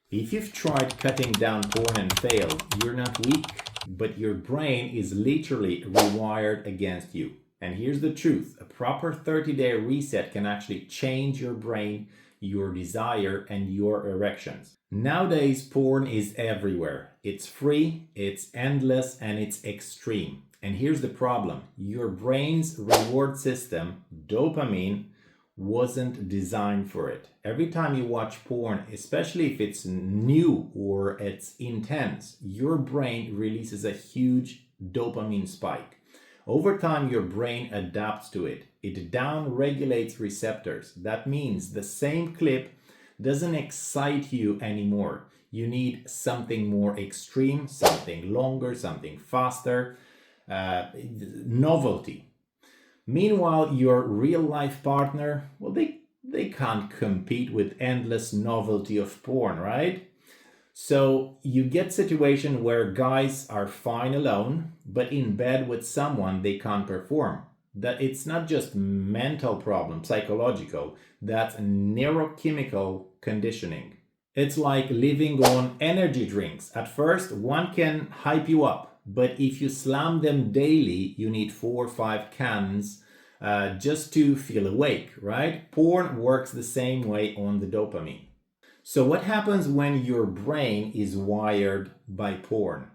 If you've tried cutting down porn and failed, you're not weak, but your brain is literally rewired against you. And here's the truth, a proper 30-day reset can actually change your brain, your desire, and your erections. Nowadays, porn is everywhere. It's free, it's endless, and it's extreme. And here's the problem. Your brain's reward system, dopamine, wasn't designed for it. Every time you watch porn, especially if it's new or it's intense, your brain releases a huge dopamine spike. Over time, your brain adapts to it. It down-regulates receptors. That means the same clip doesn't excite you anymore. You need something more extreme, something longer, something faster, novelty. Meanwhile, your real-life partner, well, they can't compete with endless novelty of porn, right? So you get situation where guys are fine alone, but in bed with someone they can't perform. That it's not just mental problem, psychological, that's neurochemical conditioning. It's like living on energy drinks. At first, one can hype you up, but if you slam them daily, you need 4 or 5 cans just to feel awake, right? Porn works the same way on the dopamine. So what happens when your brain is wired by porn?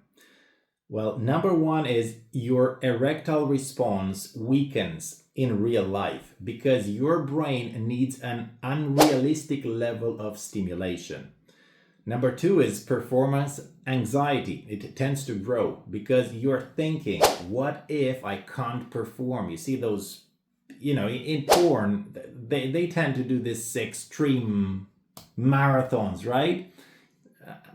Well, number one is your erectile response weakens in real life because your brain needs an unrealistic level of stimulation. Number two is performance anxiety. It tends to grow because you're thinking, what if I can't perform? You see those, in porn, they tend to do this extreme marathons, right?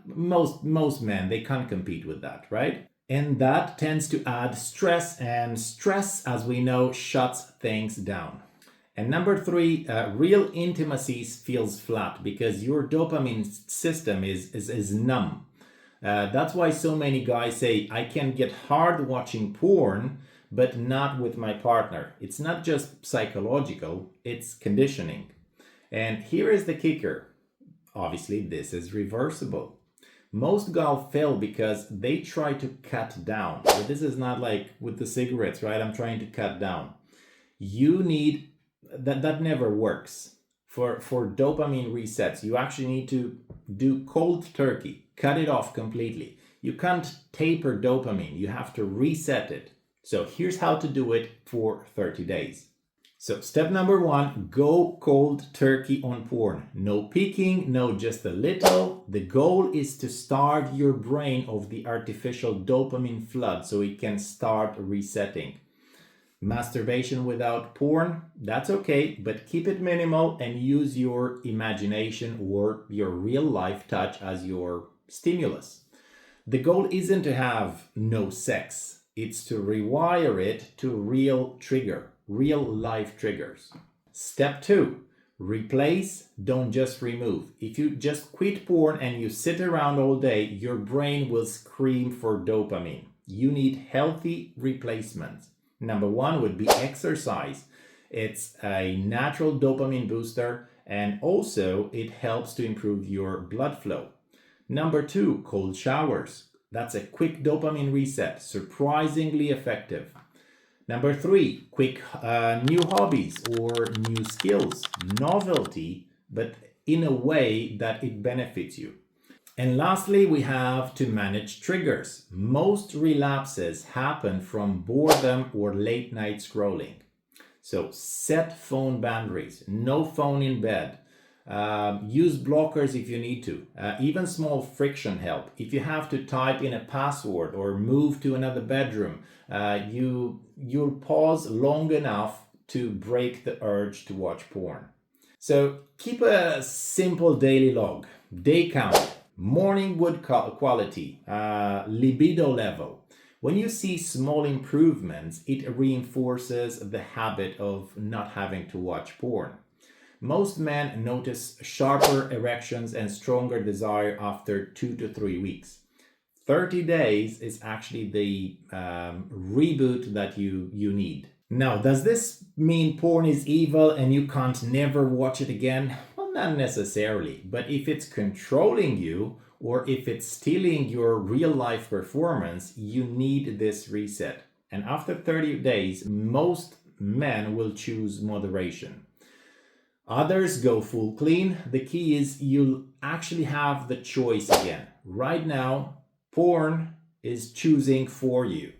Most men, they can't compete with that, right? And that tends to add stress, and stress, as we know, shuts things down. And number three, real intimacy feels flat because your dopamine system is numb. That's why so many guys say, I can get hard watching porn, but not with my partner. It's not just psychological, it's conditioning. And here is the kicker. Obviously, this is reversible. Most guys fail because they try to cut down. But this is not like with the cigarettes, right? I'm trying to cut down. You need that never works. For dopamine resets, you actually need to do cold turkey, cut it off completely. You can't taper dopamine, you have to reset it. So here's how to do it for 30 days. So step number one, go cold turkey on porn. No peeking, no just a little. The goal is to starve your brain of the artificial dopamine flood so it can start resetting. Masturbation without porn, that's okay, but keep it minimal and use your imagination or your real life touch as your stimulus. The goal isn't to have no sex, it's to rewire it to real life triggers. Step two, replace, don't just remove. If you just quit porn and you sit around all day, your brain will scream for dopamine. You need healthy replacements. Number one would be exercise. It's a natural dopamine booster and also it helps to improve your blood flow. Number two, cold showers. That's a quick dopamine reset, surprisingly effective. Number three, quick new hobbies or new skills, novelty, but in a way that it benefits you. And lastly, we have to manage triggers. Most relapses happen from boredom or late night scrolling. So set phone boundaries, no phone in bed. Use blockers if you need to. Even small friction help. If you have to type in a password or move to another bedroom, you'll pause long enough to break the urge to watch porn. So keep a simple daily log, day count, morning wood quality, libido level. When you see small improvements, it reinforces the habit of not having to watch porn. Most men notice sharper erections and stronger desire after 2 to 3 weeks. 30 days is actually the reboot that you need. Now, does this mean porn is evil and you can't never watch it again? Well, not necessarily, but if it's controlling you or if it's stealing your real life performance, you need this reset. And after 30 days, most men will choose moderation. Others go full clean. The key is you'll actually have the choice again. Right now, porn is choosing for you.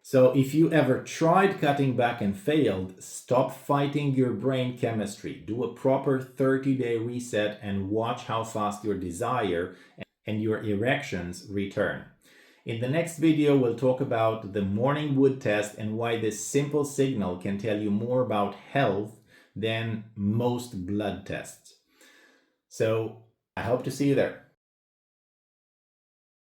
So if you ever tried cutting back and failed, stop fighting your brain chemistry. Do a proper 30-day reset and watch how fast your desire and your erections return. In the next video, we'll talk about the morning wood test and why this simple signal can tell you more about health than most blood tests. So I hope to see you there.